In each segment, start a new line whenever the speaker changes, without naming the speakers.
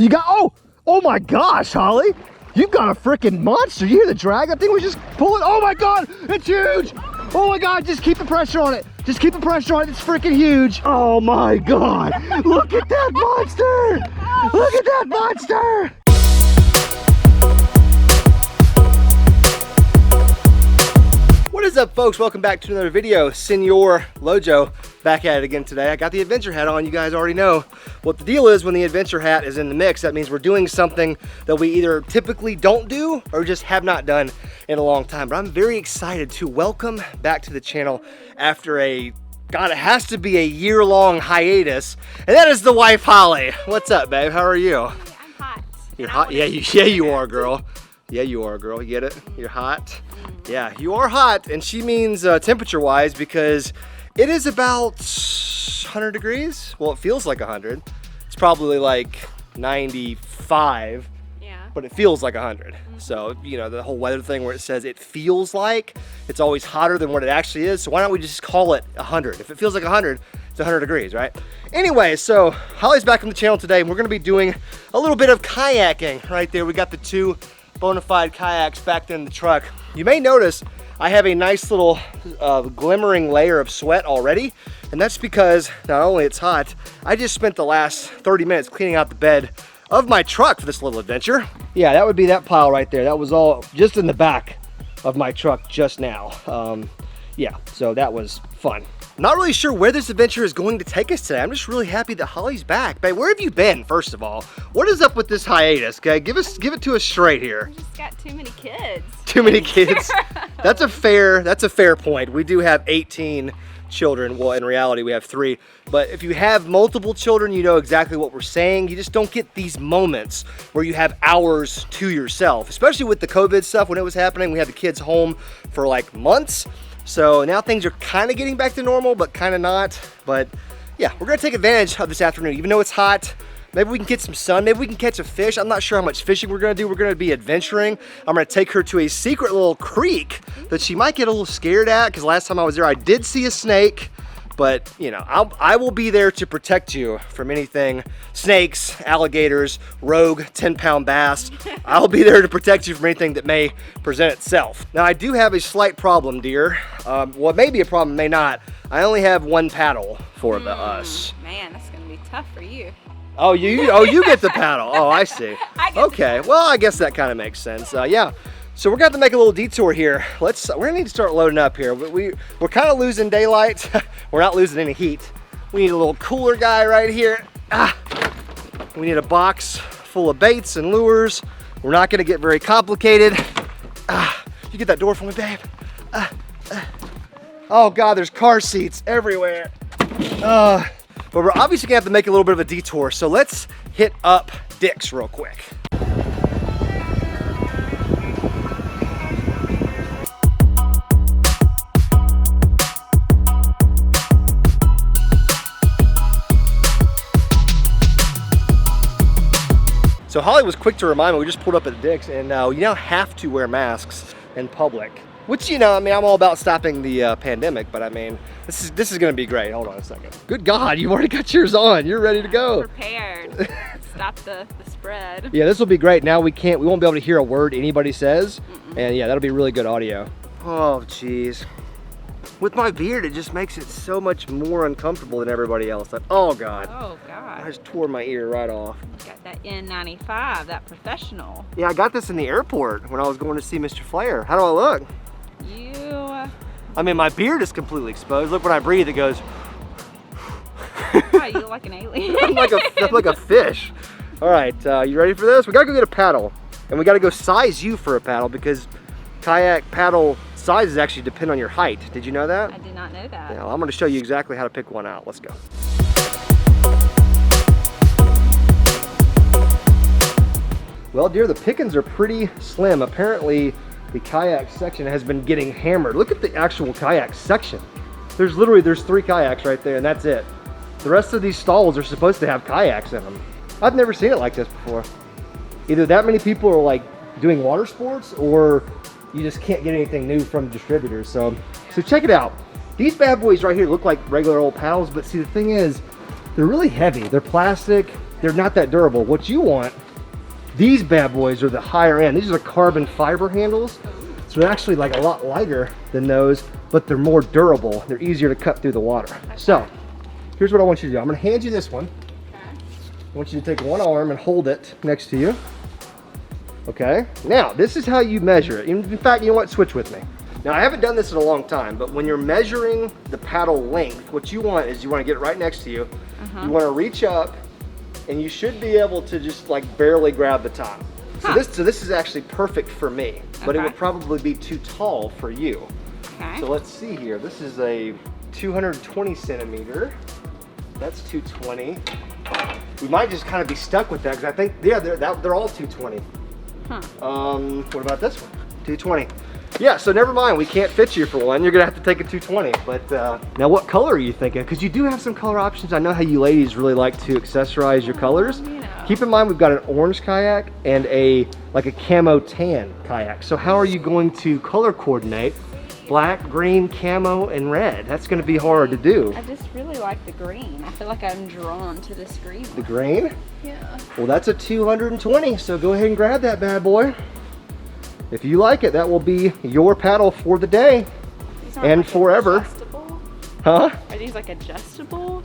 You got, oh my gosh, Holly. You've got a freaking monster. You hear the drag? That thing was just pulling. Oh my God, it's huge. Oh my God, just keep the pressure on it. Just keep the pressure on it, it's freaking huge. Oh my God, look at that monster. Look at that monster. What is up, folks? Welcome back to another video. Senor Lojo back at it again today. I got the adventure hat on. You guys already know what the deal is when the adventure hat is in the mix. That means we're doing something that we either typically don't do or just have not done in a long time. But I'm very excited to welcome back to the channel after God, it has to be a year-long hiatus. And that is the wife, Holly. What's up, babe? How are you?
I'm hot.
You're hot? Yeah, you are, girl. Yeah, you are, girl. You get it? You're hot? Yeah, you are hot, and she means temperature-wise because it is about 100 degrees. Well, it feels like 100. It's probably like 95, but it feels like 100. So, you know, the whole weather thing where it says it feels like, it's always hotter than what it actually is. So why don't we just call it 100? If it feels like 100, it's 100 degrees, right? Anyway, so Holly's back on the channel today, and we're gonna be doing a little bit of kayaking right there. We got the two bona fide kayaks back there in the truck. You may notice I have a nice little glimmering layer of sweat already, and that's because not only it's hot, I just spent the last 30 minutes cleaning out the bed of my truck for this little adventure. Yeah, that would be that pile right there. That was all just in the back of my truck just now. Yeah, so that was fun. Not really sure where this adventure is going to take us today. I'm just really happy that Holly's back. Babe, where have you been, first of all? What is up with this hiatus, okay? Give it to us straight here.
We just got too many kids.
Too many kids? That's a fair point. We do have 18 children. Well, in reality, we have 3. But if you have multiple children, you know exactly what we're saying. You just don't get these moments where you have hours to yourself, especially with the COVID stuff. When it was happening, we had the kids home for like months. So now things are kind of getting back to normal, but kind of not. But yeah, we're gonna take advantage of this afternoon. Even though it's hot, maybe we can get some sun, maybe we can catch a fish. I'm not sure how much fishing we're gonna do. We're gonna be adventuring. I'm gonna take her to a secret little creek that she might get a little scared at, because last time I was there, I did see a snake. But, you know, I will be there to protect you from anything. Snakes, alligators, rogue 10-pound bass. I'll be there to protect you from anything that may present itself. Now, I do have a slight problem, dear. Well, it may be a problem, may not. I only have one paddle for us.
Man, that's going to be tough for you.
Oh, you get the paddle. Oh, I see. Okay, well, I guess that kind of makes sense. Yeah. So we're gonna have to make a little detour here. We're gonna need to start loading up here. We're kind of losing daylight. We're not losing any heat. We need a little cooler guy right here. We need a box full of baits and lures. We're not gonna get very complicated. You get that door for me, babe? Oh God, there's car seats everywhere. But we're obviously gonna have to make a little bit of a detour. So let's hit up Dick's real quick. So Holly was quick to remind me, we just pulled up at Dick's, and you now have to wear masks in public. Which, you know, I mean, I'm all about stopping the pandemic, but I mean, this is gonna be great. Hold on a second. Good God, you've already got yours on. You're ready to go.
Prepared. Stop the spread.
Yeah, this will be great. Now we won't be able to hear a word anybody says. And yeah, that'll be really good audio. Oh, geez. With my beard, it just makes it so much more uncomfortable than everybody else. Like, oh God.
Oh God.
I just tore my ear right off.
Got that N95, that professional.
Yeah, I got this in the airport when I was going to see Mr. Flair. How do I look? I mean, my beard is completely exposed. Look, when I breathe, it goes.
Oh, you look like an alien.
I'm like a fish. All right, you ready for this? We gotta go get a paddle, and we gotta go size you for a paddle because kayak paddle sizes actually depend on your height. Did you know that?
I did not know that.
Yeah, I'm gonna show you exactly how to pick one out. Let's go. Well, dear, the pickings are pretty slim. Apparently, the kayak section has been getting hammered. Look at the actual kayak section. There's 3 kayaks right there, and that's it. The rest of these stalls are supposed to have kayaks in them. I've never seen it like this before. Either that many people are like doing water sports, or you just can't get anything new from distributors. So check it out. These bad boys right here look like regular old paddles, but see, the thing is, they're really heavy. They're plastic, they're not that durable. What you want, these bad boys are the higher end. These are the carbon fiber handles. So they're actually like a lot lighter than those, but they're more durable. They're easier to cut through the water. Okay. So here's what I want you to do. I'm gonna hand you this one. Okay. I want you to take one arm and hold it next to you. Okay, now this is how you measure it. In fact, you know what, switch with me. Now I haven't done this in a long time, but when you're measuring the paddle length, what you want is you want to get it right next to you. You want to reach up and you should be able to just like barely grab the top. So this is actually perfect for me, but it would probably be too tall for you. Okay. So let's see here. This is a 220 centimeter. That's 220. We might just kind of be stuck with that because I think, yeah, they're all 220. What about this one? 220. Yeah, so never mind. We can't fit you for one. You're gonna have to take a 220. But now, what color are you thinking? Because you do have some color options. I know how you ladies really like to accessorize your colors. You know. Keep in mind, we've got an orange kayak and a camo tan kayak. So how are you going to color coordinate black, green, camo, and red? That's going to be hard to do.
I just really like the green. I feel like I'm drawn to this green one.
The green?
Yeah.
Well, that's a 220, so go ahead and grab that bad boy. If you like it, that will be your paddle for the day and like forever.
Adjustable?
Huh?
Are these like adjustable?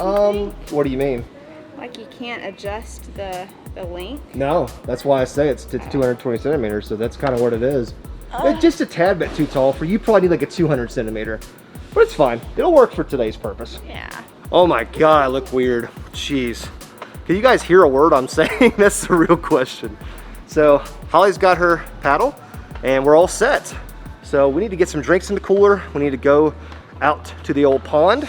What do you mean?
Like you can't adjust the length?
No, that's why I say it's 220 centimeters, so that's kind of what it is. It's just a tad bit too tall for you. Probably need like a 200 centimeter, but it's fine. It'll work for today's purpose.
Yeah.
Oh my God, I look weird. Jeez. Can you guys hear a word I'm saying? That's the real question. So Holly's got her paddle and we're all set. So we need to get some drinks in the cooler. We need to go out to the old pond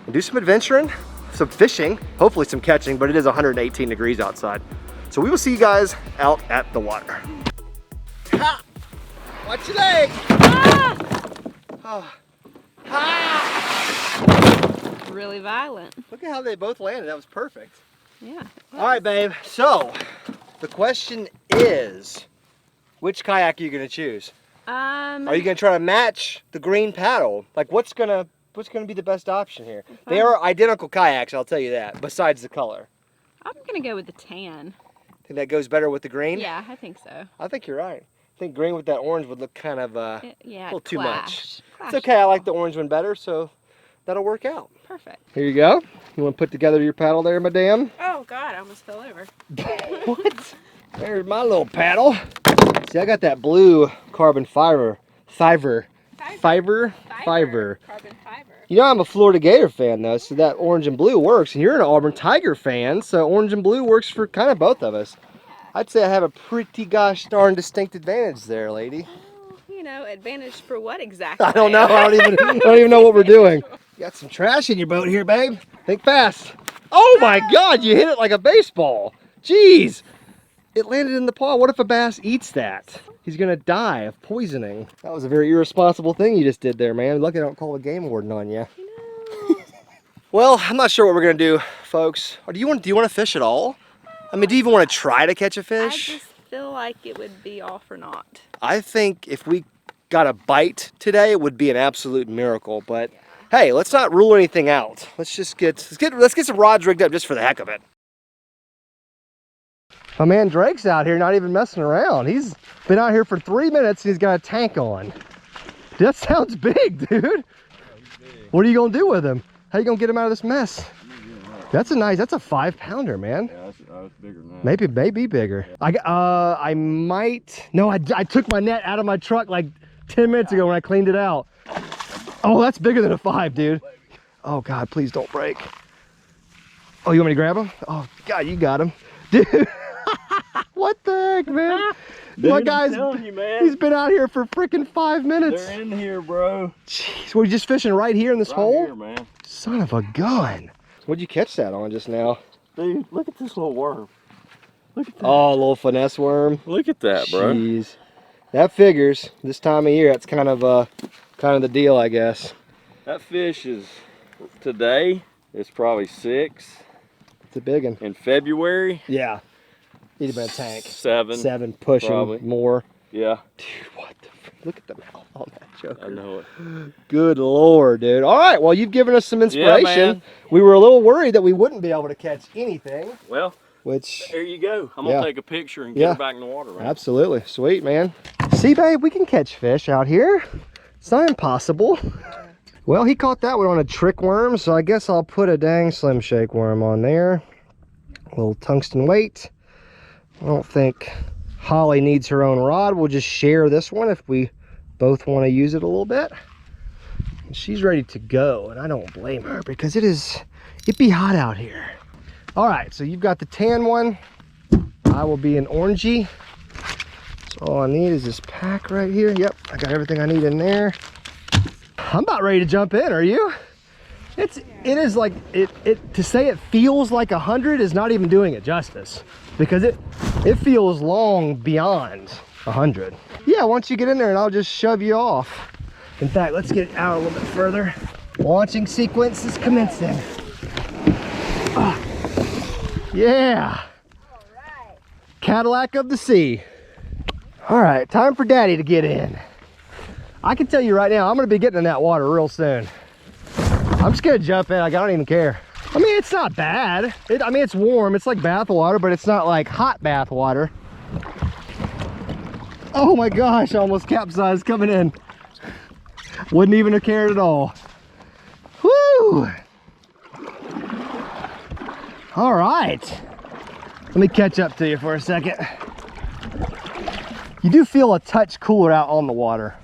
and do some adventuring, some fishing, hopefully some catching, but it is 118 degrees outside. So we will see you guys out at the water. Ha! Watch your leg! Ah! Oh. Ah!
Really violent.
Look at how they both landed. That was perfect.
Yeah.
All right, babe. So the question is, which kayak are you gonna choose? Are you gonna try to match the green paddle? Like, what's gonna be the best option here? They are identical kayaks, I'll tell you that. Besides the color.
I'm gonna go with the tan.
Think that goes better with the green?
Yeah, I think so.
I think you're right. I think green with that orange would look kind of a little too much.
Clash
it's okay, I like the orange one better, so that'll work out.
Perfect.
Here you go. You want to put together your paddle there, madam?
Oh God, I almost fell over.
What? There's my little paddle. See, I got that blue carbon fiber. Carbon fiber. You know, I'm a Florida Gator fan though, so that orange and blue works. And you're an Auburn Tiger fan, so orange and blue works for kind of both of us. I'd say I have a pretty gosh darn distinct advantage there, lady.
You know, advantage for what exactly?
I don't know. I don't even know what we're doing. You got some trash in your boat here, babe. Think fast. Oh my God, you hit it like a baseball. Jeez. It landed in the pond. What if a bass eats that? He's gonna die of poisoning. That was a very irresponsible thing you just did there, man. Lucky I don't call a game warden on you. Well, I'm not sure what we're gonna do, folks. Or do you want to fish at all? I mean, do you even want to try to catch a fish?
I just feel like it would be all for naught.
I think if we got a bite today, it would be an absolute miracle. But hey, let's not rule anything out. Let's get some rods rigged up just for the heck of it. My man Drake's out here not even messing around. He's been out here for 3 minutes and he's got a tank on. That sounds big, dude. Yeah, he's big. What are you gonna do with him? How you gonna get him out of this mess? That's a 5-pounder, man.
Yeah, that's bigger than that.
Maybe bigger. I might. No, I took my net out of my truck like 10 minutes ago when I cleaned it out. Oh, that's bigger than a 5, dude. Oh God, please don't break. Oh, you want me to grab him? Oh God, you got him, dude. What the heck, man?
Dude,
my guy's,
you, man.
He's been out here for freaking 5 minutes.
They're in here, bro.
Jeez, we're just fishing right here in this hole?
Here, man.
Son of a gun. What'd you catch that on just now?
Dude, look at this little worm. Look at that.
Oh, a little finesse worm.
Look at that, bro.
Jeez. That figures. This time of year, that's kind of the deal, I guess.
That fish is, today, it's probably 6.
It's a big one.
In February?
Yeah. He'd have been a tank.
7.
7 pushing
probably.
more.
Yeah.
Dude, what the frick? Look at the mouth on that joker.
I know it.
Good Lord, dude. All right, well, you've given us some inspiration.
Yeah, man.
We were a little worried that we wouldn't be able to catch anything.
Well,
which...
There you go. I'm
Yeah.
gonna take a picture and get
Yeah.
her back in the water. Right?
Absolutely. Sweet, man. See, babe, we can catch fish out here. It's not impossible. Well, he caught that one on a trick worm, so I guess I'll put a dang Slim Shake worm on there. A little tungsten weight. I don't think Holly needs her own rod. We'll just share this one if we both want to use it a little bit. And she's ready to go, and I don't blame her because it'd be hot out here. All right, so you've got the tan one. I will be an orangey. So all I need is this pack right here. Yep, I got everything I need in there. I'm about ready to jump in, are you? It is like, to say it feels like 100 is not even doing it justice, because it feels long beyond 100. Yeah, once you get in there and I'll just shove you off. In fact, let's get out a little bit further. Launching sequence is commencing. Yeah. Cadillac of the sea. All right, time for Daddy to get in. I can tell you right now, I'm gonna be getting in that water real soon. I'm just gonna jump in, I don't even care. I mean, it's not bad. I mean, it's warm, it's like bath water, but it's not like hot bath water. Oh my gosh, I almost capsized coming in. Wouldn't even have cared at all. Woo! All right. Let me catch up to you for a second. You do feel a touch cooler out on the water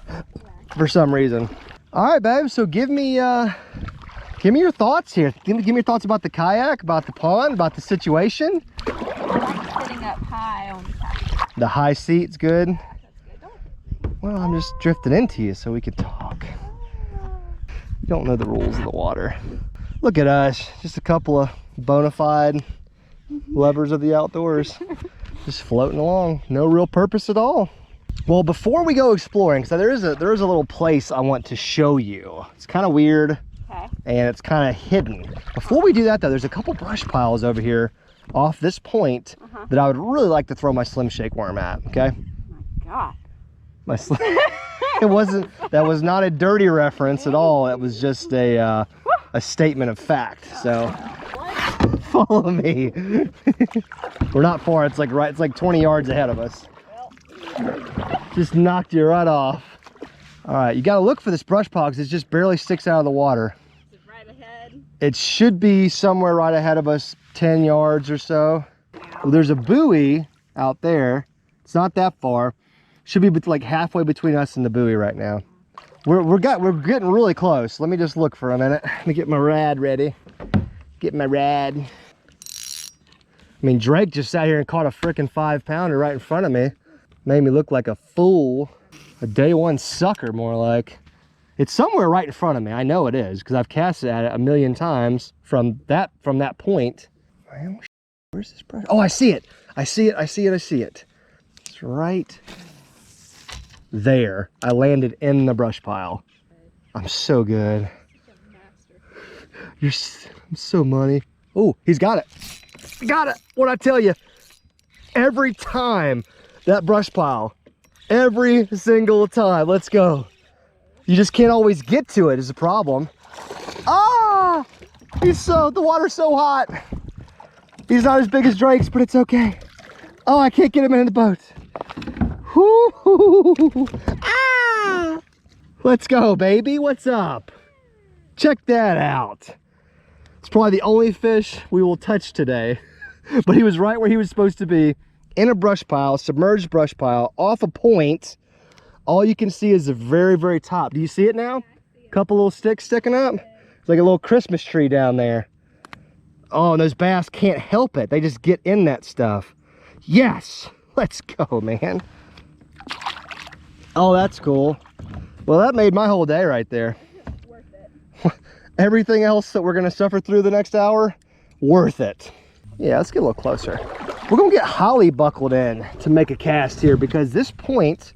for some reason. All right, babe, so give me your thoughts here. Give me your thoughts about the kayak, about the pond, about the situation.
I like sitting up high on the kayak.
The high seat's good. Well, I'm just drifting into you so we can talk. You don't know the rules of the water. Look at us, just a couple of bona fide lovers of the outdoors. Just floating along, no real purpose at all. Well, before we go exploring, so there is a little place I want to show you. It's kind of weird,
Okay.
and it's kind of hidden. Before we do that though, there's a couple brush piles over here off this point that I would really like to throw my Slim Shake worm at, okay?
God.
My Slim... that was not a dirty reference at all. It was just a statement of fact, so. Follow me. We're not far, it's like 20 yards ahead of us. Just knocked you right off. All right, you gotta look for this brush pile because it just barely sticks out of the water.
Is it right ahead?
It should be somewhere right ahead of us, 10 yards or so. Well, there's a buoy out there. It's not that far. Should be like halfway between us and the buoy right now. We're getting really close. Let me just look for a minute. Let me get my rad ready. Get my rad. I mean, Drake just sat here and caught a frickin' 5-pounder right in front of me. Made me look like a fool. A day one sucker, more like. It's somewhere right in front of me. I know it is, because I've cast at it a million times from that point. Well, where's this brush? Oh, I see it. I see it. It's right there. I landed in the brush pile. I'm so good. I'm so money. Oh, he's got it. Got it. What I tell you, every time that brush pile, every single time. Let's go. You just can't always get to it is a problem. Ah, the water's so hot. He's not as big as Drake's, but it's okay. Oh, I can't get him in the boat. Whoo! Ah! Let's go, baby. What's up? Check that out. It's probably the only fish we will touch today, but he was right where he was supposed to be, in a brush pile, submerged brush pile, off a point. All you can see is the very, very top. Do you see it now? Couple little sticks sticking up. It's like a little Christmas tree down there. Oh, and those bass can't help it. They just get in that stuff. Yes, let's go, man. Oh, that's cool. Well, that made my whole day right there.
Worth it.
Everything else that we're gonna suffer through the next hour, worth it. Yeah, let's get a little closer. We're gonna get Holly buckled in to make a cast here, because this point,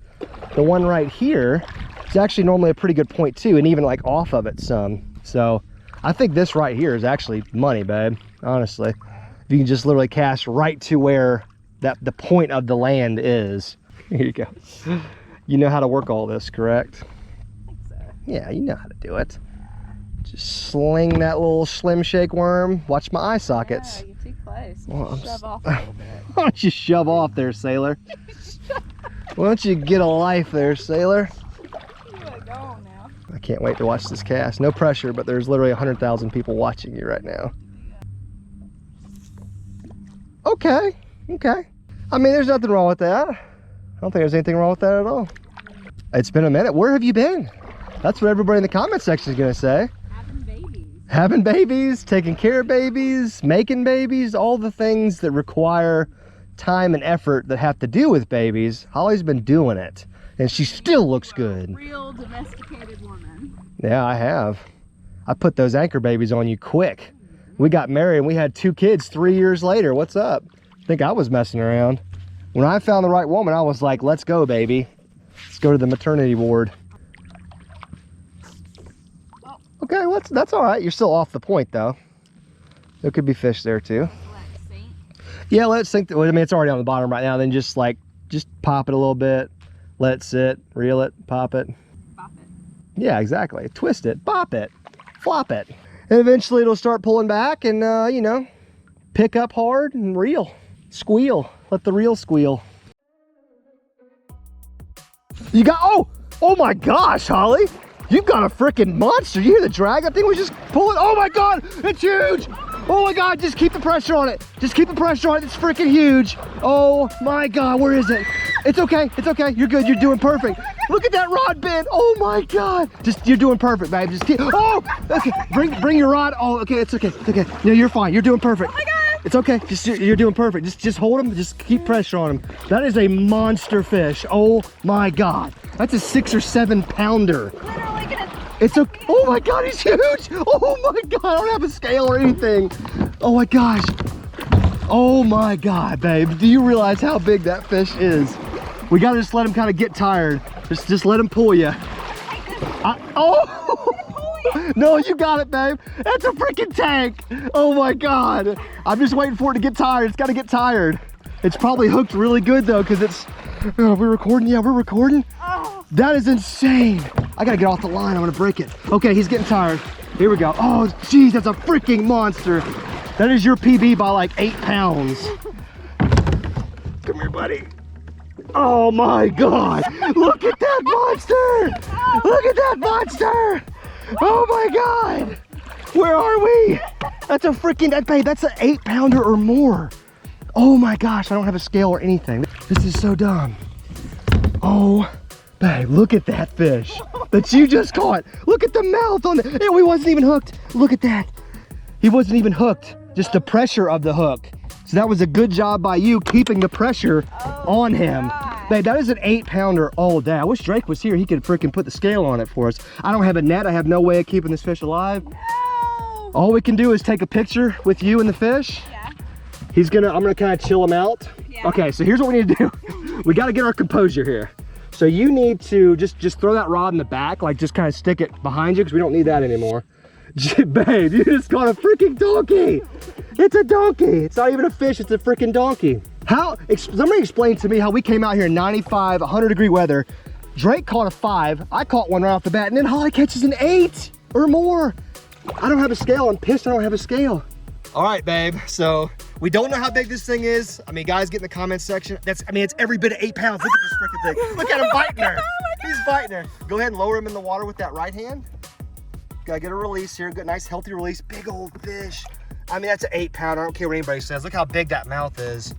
the one right here, is actually normally a pretty good point too, and even like off of it some. So I think this right here is actually money, babe, honestly. If you can just literally cast right to where the point of the land is. Here you go. You know how to work all this, correct?
I think so.
Yeah, you know how to do it. Just sling that little Slim Shake worm. Watch my eye sockets.
No, you're too close.
Well,
Shove off a little bit.
Why don't you shove off there, sailor? Why don't you get a life there, sailor?
You are gone now.
I can't wait to watch this cast. No pressure, but there's literally 100,000 people watching you right now. Okay, okay. I mean, there's nothing wrong with that. I don't think there's anything wrong with that at all. It's been a minute. Where have you been? That's what everybody in the comment section is gonna say.
Having babies.
Having babies, taking care of babies, making babies, all the things that require time and effort that have to do with babies. Holly's been doing it, and she still looks good.
Real domesticated woman.
Yeah, I have. I put those anchor babies on you quick. We got married and we had 2 kids 3 years later. What's up? I think I was messing around. When I found the right woman, I was like, let's go, baby. Let's go to the maternity ward. Okay, well, that's all right. You're still off the point, though. There could be fish there, too.
Let it sink.
Yeah, let it sink. I mean, it's already on the bottom right now. Then just pop it a little bit. Let it sit. Reel it. Pop it.
Bop it.
Yeah, exactly. Twist it. Bop it. Flop it. And eventually it'll start pulling back and, you know, pick up hard and reel. Squeal. Let the reel squeal. You got, oh my gosh, Holly. You've got a freaking monster. You hear the drag? That thing was just pulling. Oh my God, it's huge. Oh my God, just keep the pressure on it. Just keep the pressure on it. It's freaking huge. Oh my God, where is it? It's okay, it's okay. You're good, you're doing perfect. Look at that rod bend. Oh my God. You're doing perfect, babe. Just keep, oh, okay. Bring your rod. Oh, okay, it's okay, it's okay. No, you're fine, you're doing perfect.
Oh my God.
It's okay, you're doing perfect. Just hold him, just keep pressure on him. That is a monster fish. Oh my God. That's a 6 or 7 pounder.
Literally gonna.
It's okay. Oh my God, he's huge. Oh my God, I don't have a scale or anything. Oh my gosh. Oh my God, babe. Do you realize how big that fish is? We gotta just let him kind of get tired. Just let him pull you. Oh! No, you got it, babe. That's a freaking tank. Oh my God. I'm just waiting for it to get tired. It's gotta get tired. It's probably hooked really good though, because it's, we're recording? Yeah, we're recording.
Oh.
That is insane. I gotta get off the line. I'm gonna break it. Okay, he's getting tired. Here we go. Oh, geez, that's a freaking monster. That is your PB by like 8 pounds. Come here, buddy. Oh my God. Look at that monster. Look at that monster. Oh my God. Where are we? That's a freaking, babe, that's an 8 pounder or more. Oh my gosh, I don't have a scale or anything. This is so dumb. Oh, babe, look at that fish that you just caught. Look at the mouth on it. He wasn't even hooked. Look at that. He wasn't even hooked. Just the pressure of the hook. So that was a good job by you keeping the pressure on him.
God.
Babe, that is an 8 pounder all day. I wish Drake was here. He could freaking put the scale on it for us. I don't have a net. I have no way of keeping this fish alive.
No.
All we can do is take a picture with you and the fish.
Yeah.
I'm gonna kind of chill him out.
Yeah.
Okay, so here's what we need to do. We gotta get our composure here. So you need to just throw that rod in the back, like just kind of stick it behind you because we don't need that anymore. Babe, you just caught a freaking donkey. It's a donkey. It's not even a fish, it's a freaking donkey. Somebody explain to me how we came out here in 95, 100 degree weather. Drake caught a 5, I caught one right off the bat, and then Holly catches an 8 or more. I don't have a scale, I'm pissed I don't have a scale. All right, babe, so we don't know how big this thing is. I mean, guys, get in the comments section. It's every bit of 8 pounds. Look at this freaking thing. Look at him biting her. He's biting her. Go ahead and lower him in the water with that right hand. Gotta get a release here. Good, nice, healthy release. Big old fish. I mean, that's an 8 pounder. I don't care what anybody says. Look how big that mouth is.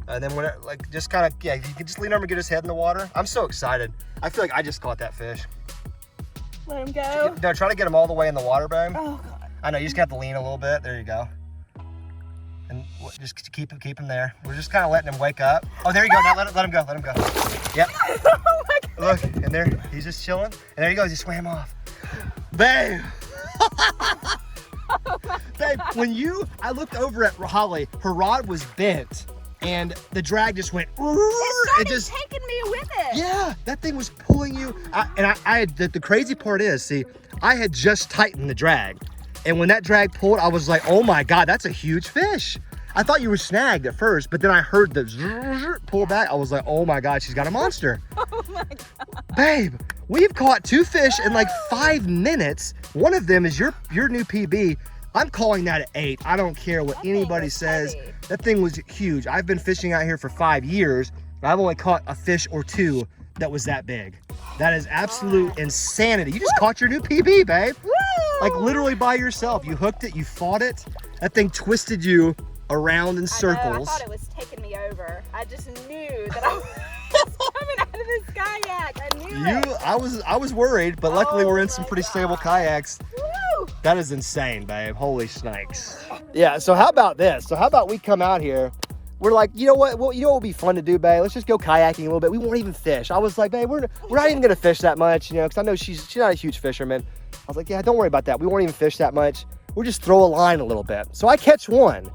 And then when it, like, just kind of, yeah, you can just lean over and get his head in the water. I'm so excited. I feel like I just caught that fish.
Let him go.
No, try to get him all the way in the water, babe.
Oh God.
I know, you just have to lean a little bit. There you go. And just keep him there. We're just kind of letting him wake up. Oh, there you go. Now let him go. Let him go. Yep.
Oh my God.
Look, and there, he's just chilling. And there he goes. He swam off. Babe. Babe, I looked over at Holly. Her rod was bent, and the drag just went.
It started taking me with it.
Yeah, that thing was pulling you. I had the crazy part is, see, I had just tightened the drag. And when that drag pulled, I was like, oh my God, that's a huge fish. I thought you were snagged at first, but then I heard the pull back. I was like, oh my God, she's got a monster.
Oh my God.
Babe, we've caught 2 fish in like 5 minutes. One of them is your new PB. I'm calling that an 8. I don't care what anybody says.
Heavy.
That thing was huge. I've been fishing out here for 5 years. And I've only caught a fish or 2 that was that big. That is absolute insanity. You just caught your new PB, babe.
Woo!
Like literally by yourself. You hooked it, you fought it. That thing twisted you around in circles.
I thought it was taking me over. I just knew that I was coming out of this kayak. I knew it.
I was worried, but luckily we're in some
my
pretty stable
God.
kayaks.
Woo!
That is insane, babe. Holy snakes. Yeah, so how about this? So how about we come out here? We're like, you know what? Well, you know what would be fun to do, babe? Let's just go kayaking a little bit. We won't even fish. I was like, babe, we're not even gonna fish that much, you know, because I know she's not a huge fisherman. I was like, yeah, don't worry about that. We won't even fish that much. We'll just throw a line a little bit. So I catch one.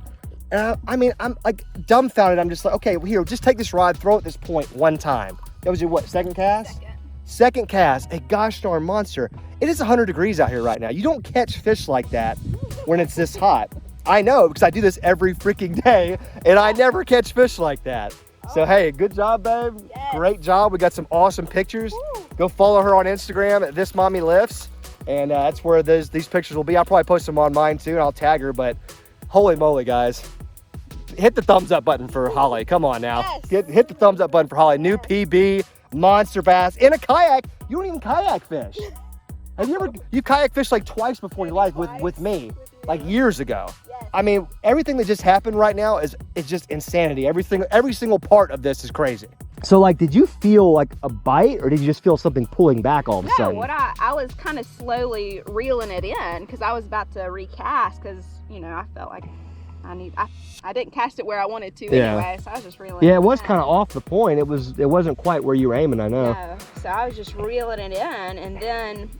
And I mean, I'm like dumbfounded. I'm just like, okay, well, here, just take this rod, throw it at this point one time. That was your what, second cast? Second cast, a gosh darn monster. It is 100 degrees out here right now. You don't catch fish like that when it's this hot. I know, because I do this every freaking day, and I never catch fish like that. So hey, good job, babe.
Yes.
Great job. We got some awesome pictures. Go follow her on Instagram at This Mommy Lifts, and that's where these pictures will be. I'll probably post them on mine too, and I'll tag her. But holy moly, guys. Hit the thumbs up button for Holly. Come on now.
Yes.
Hit the thumbs up button for Holly. New PB, monster bass, in a kayak. You don't even kayak fish. Have you ever, you kayak fished like twice before in your life with me, like years ago.
Yes.
I mean, everything that just happened right now is just insanity. Every single part of this is crazy. So like, did you feel like a bite, or did you just feel something pulling back all of a
No,
sudden?
what I was kind of slowly reeling it in because I was about to recast because, you know, I felt like I didn't cast it where I wanted to anyway, so I was just reeling
Yeah,
it
it was
in.
kind of off the point. It wasn't quite where you were aiming, I know.
No, so I was just reeling it in, and then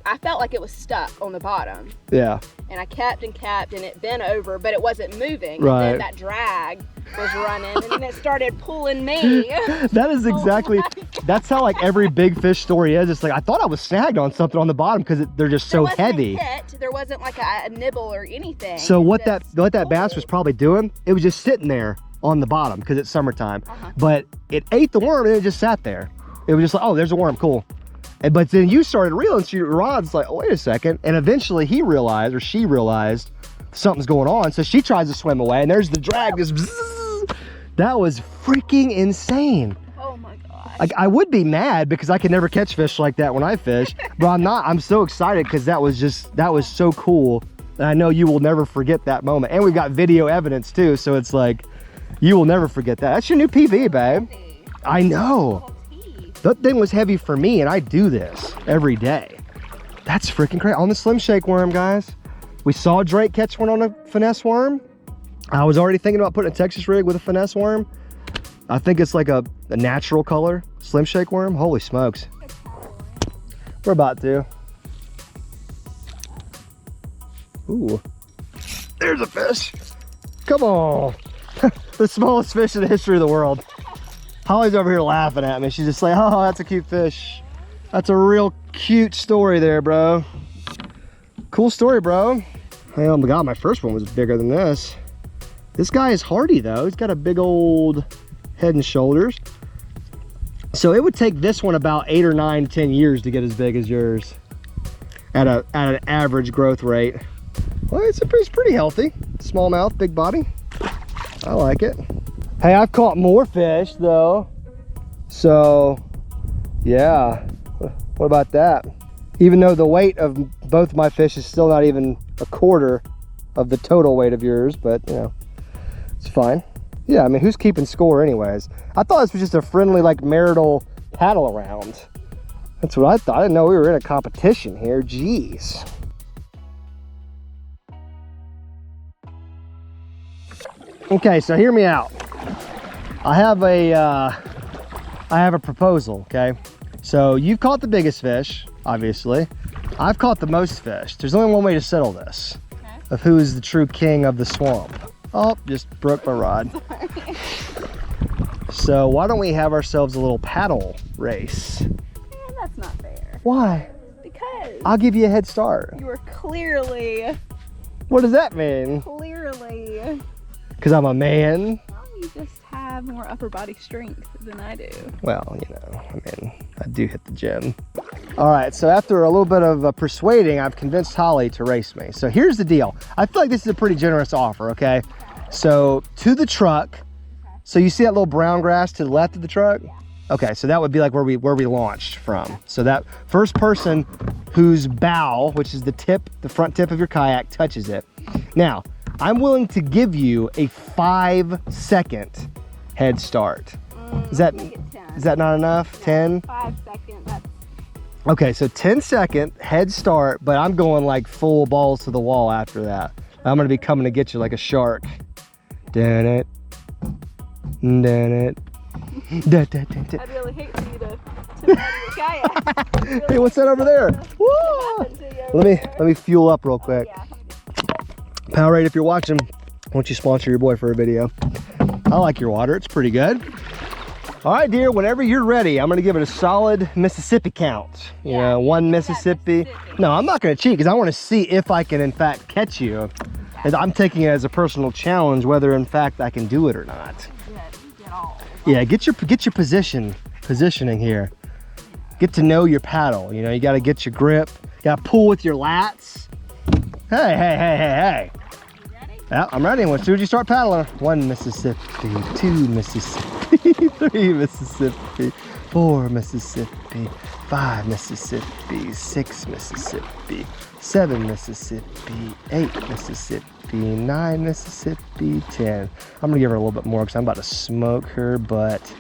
I felt like it was stuck on the bottom.
Yeah.
And I kept and it bent over, but it wasn't moving.
Right.
And then that drag was running, and then it started pulling me.
That is exactly, that's how like every big fish story is. It's like, I thought I was snagged on something on the bottom because they're just so heavy.
There wasn't like a nibble or anything.
So what that bass was probably doing, it was just sitting there on the bottom because it's summertime. But it ate the worm and it just sat there. It was just like, oh, there's a worm, cool. But then you started reeling, so your rod's like, oh, wait a second. And eventually he realized, or she realized, something's going on. So she tries to swim away, and there's the drag, just bzzz. That was freaking insane.
Oh my gosh.
Like, I would be mad because I could never catch fish like that when I fish, but I'm not. I'm so excited because that was so cool. And I know you will never forget that moment. And we've got video evidence too, so it's like, you will never forget that. That's your new PB, babe. I know. That thing was heavy for me, and I do this every day. That's freaking crazy. On the Slim Shake worm, guys. We saw Drake catch one on a finesse worm. I was already thinking about putting a Texas rig with a finesse worm. I think it's like a natural color Slim Shake worm. Holy smokes. We're about to. Ooh. There's a fish. Come on. The smallest fish in the history of the world. Holly's over here laughing at me. She's just like, oh, that's a cute fish. That's a real cute story there, bro. Cool story, bro. Hey, oh my God, my first one was bigger than this. This guy is hardy though. He's got a big old head and shoulders. So it would take this one about 8 or 9, 10 years to get as big as yours at an average growth rate. Well, it's pretty healthy. Smallmouth, big body. I like it. Hey, I've caught more fish though. So yeah, what about that? Even though the weight of both my fish is still not even a quarter of the total weight of yours, but you know, it's fine. Yeah, I mean, who's keeping score anyways? I thought this was just a friendly, like, marital paddle around. That's what I thought. I didn't know we were in a competition here. Jeez. Okay, so hear me out. I have a proposal, okay? So you've caught the biggest fish, obviously. I've caught the most fish. There's only one way to settle this, of who is the true king of the swamp. Oh, just broke my rod. So why don't we have ourselves a little paddle race?
That's not fair.
Why?
Because
I'll give you a head start.
you were clearly,
What does that mean?
clearly,
Because I'm a man?
well, you just have have more upper body strength than I do.
Well, you know, I mean, I do hit the gym. All right, so after a little bit of persuading, I've convinced Holly to race me. So here's the deal. I feel like this is a pretty generous offer, okay? So to the truck. So you see that little brown grass to the left of the truck? Okay, so that would be like where we launched from. So that first person whose bow, which is the front tip of your kayak, touches it. Now, I'm willing to give you a 5-second head start. Is that not enough? 10?
5 seconds. That's...
Okay, so 10-second head start, but I'm going like full balls to the wall after that. I'm gonna be coming to get you like a shark. Dun it. Dun it. Dun, dun, dun, dun.
I'd really hate for you to tip out of your kayak. Really
hey, what's that over there? Woo! Let me fuel up real quick.
Yeah.
Powerade, if you're watching, why don't you sponsor your boy for a video? I like your water, it's pretty good. All right, dear, whenever you're ready, I'm gonna give it a solid Mississippi count. You know, 1 Mississippi. No, I'm not gonna cheat because I wanna see if I can in fact catch you. And I'm taking it as a personal challenge, whether in fact I can do it or not. Yeah, get your positioning here. Get to know your paddle. You know, you gotta get your grip. You gotta pull with your lats. Hey. Yeah, I'm ready. As soon as you start paddling. 1 Mississippi, 2 Mississippi, 3 Mississippi, 4 Mississippi, 5 Mississippi, 6 Mississippi, 7 Mississippi, 8 Mississippi, 9 Mississippi, 10. I'm gonna give her a little bit more because I'm about to smoke her butt.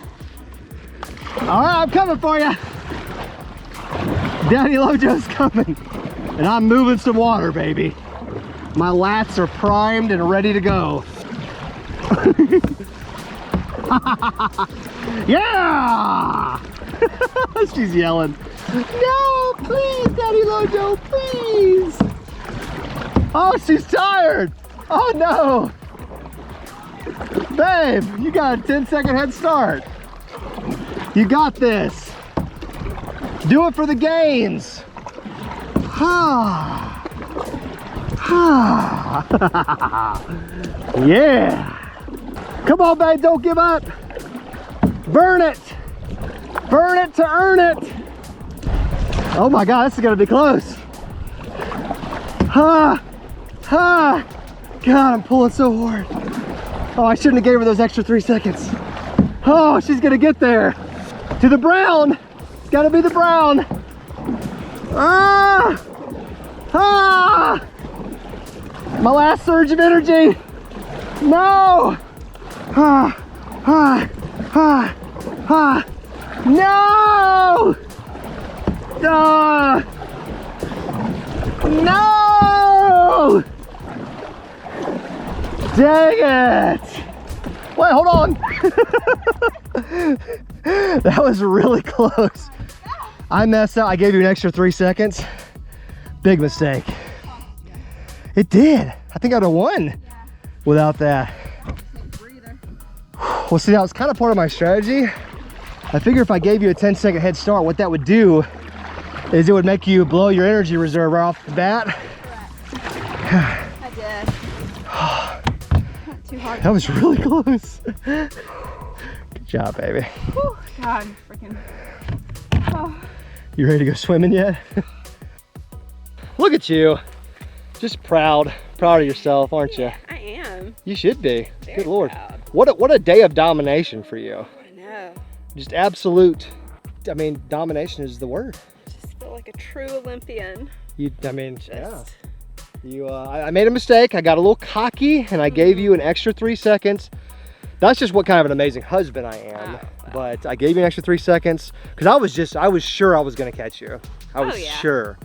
All right, I'm coming for you. Daddy Lojo's coming. And I'm moving some water, baby. My lats are primed and ready to go. Yeah! She's yelling. No, please, Daddy Lojo, please. Oh, she's tired. Oh no. Babe, you got a 10-second head start. You got this. Do it for the gains. Yeah. Come on, babe, don't give up. Burn it. Burn it to earn it. Oh my God, this is gonna be close. God, I'm pulling so hard. Oh, I shouldn't have gave her those extra 3 seconds. Oh, she's gonna get there. To the brown. It's gotta be the brown. My last surge of energy. No. No. No. Dang it. Wait, hold on. That was really close. I messed up. I gave you an extra 3 seconds. Big mistake. It did. I think I'd have won without that. Well, see, that was kind of part of my strategy. I figure if I gave you a 10-second head start, what that would do is it would make you blow your energy reserve right off the bat.
I did. Not too hard.
That was really close. Good job, baby.
Whew, God, freaking. Oh.
You ready to go swimming yet? Look at you. Just proud of yourself, aren't you?
I am.
You should be.
Very
Good Lord.
proud.
What a day of domination for you.
I know.
Just absolute, I mean, domination is the word.
Just feel like a true Olympian.
I made a mistake. I got a little cocky and I gave you an extra 3 seconds. That's just what kind of an amazing husband I am.
Wow.
But I gave you an extra 3 seconds because I was sure I was gonna catch you. I was sure.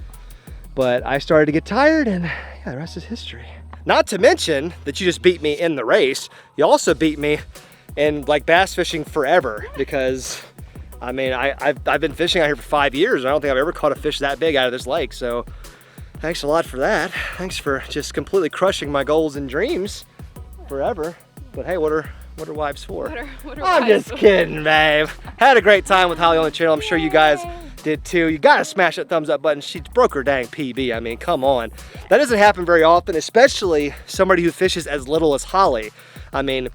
But I started to get tired and yeah, the rest is history. Not to mention that you just beat me in the race. You also beat me in like bass fishing forever because I mean, I've been fishing out here for 5 years. And I don't think I've ever caught a fish that big out of this lake. So thanks a lot for that. Thanks for just completely crushing my goals and dreams forever. But hey, what are wives for?
What are
I'm
wives
just kidding, babe. Had a great time with Holly on the channel. I'm sure you guys did too. You gotta smash that thumbs up button. She broke her dang PB. I mean, come on. That doesn't happen very often, especially somebody who fishes as little as Holly. I mean,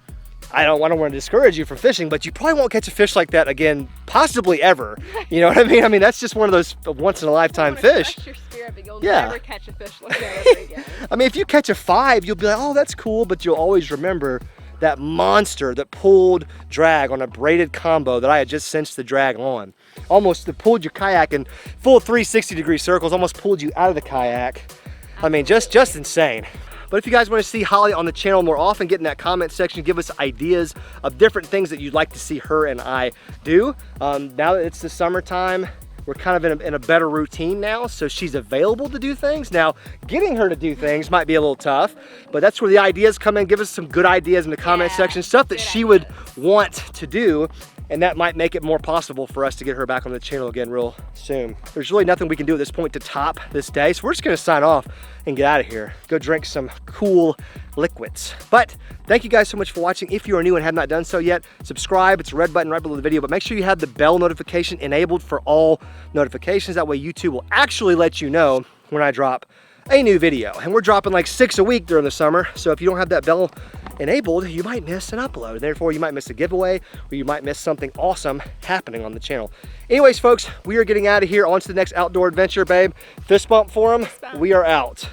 I don't want to discourage you from fishing, but you probably won't catch a fish like that again, possibly ever. You know what I mean? I mean, that's just one of those once in a lifetime fish.
Your spirit, but you'll
Yeah.
never catch a fish like that ever again.
I mean, if you catch a 5, you'll be like, oh, that's cool, but you'll always remember that monster that pulled drag on a braided combo that I had just cinched the drag on. Almost pulled your kayak in full 360-degree circles, almost pulled you out of the kayak. I mean, just insane. But if you guys want to see Holly on the channel more often, get in that comment section, give us ideas of different things that you'd like to see her and I do. Now that it's the summertime, we're kind of in a better routine now, so she's available to do things. Now, getting her to do things might be a little tough, but that's where the ideas come in. Give us some good ideas in the comment section, stuff that she would want to do, and that might make it more possible for us to get her back on the channel again real soon. There's really nothing we can do at this point to top this day, so we're just gonna sign off and get out of here. Go drink some cool liquids. But thank you guys so much for watching. If you are new and have not done so yet, subscribe. It's a red button right below the video, but make sure you have the bell notification enabled for all notifications. That way YouTube will actually let you know when I drop a new video. And we're dropping like 6 a week during the summer, so if you don't have that bell enabled, you might miss an upload. Therefore, you might miss a giveaway, or you might miss something awesome happening on the channel. Anyways, folks, we are getting out of here. On to the next outdoor adventure, babe. Fist bump for them. We are out.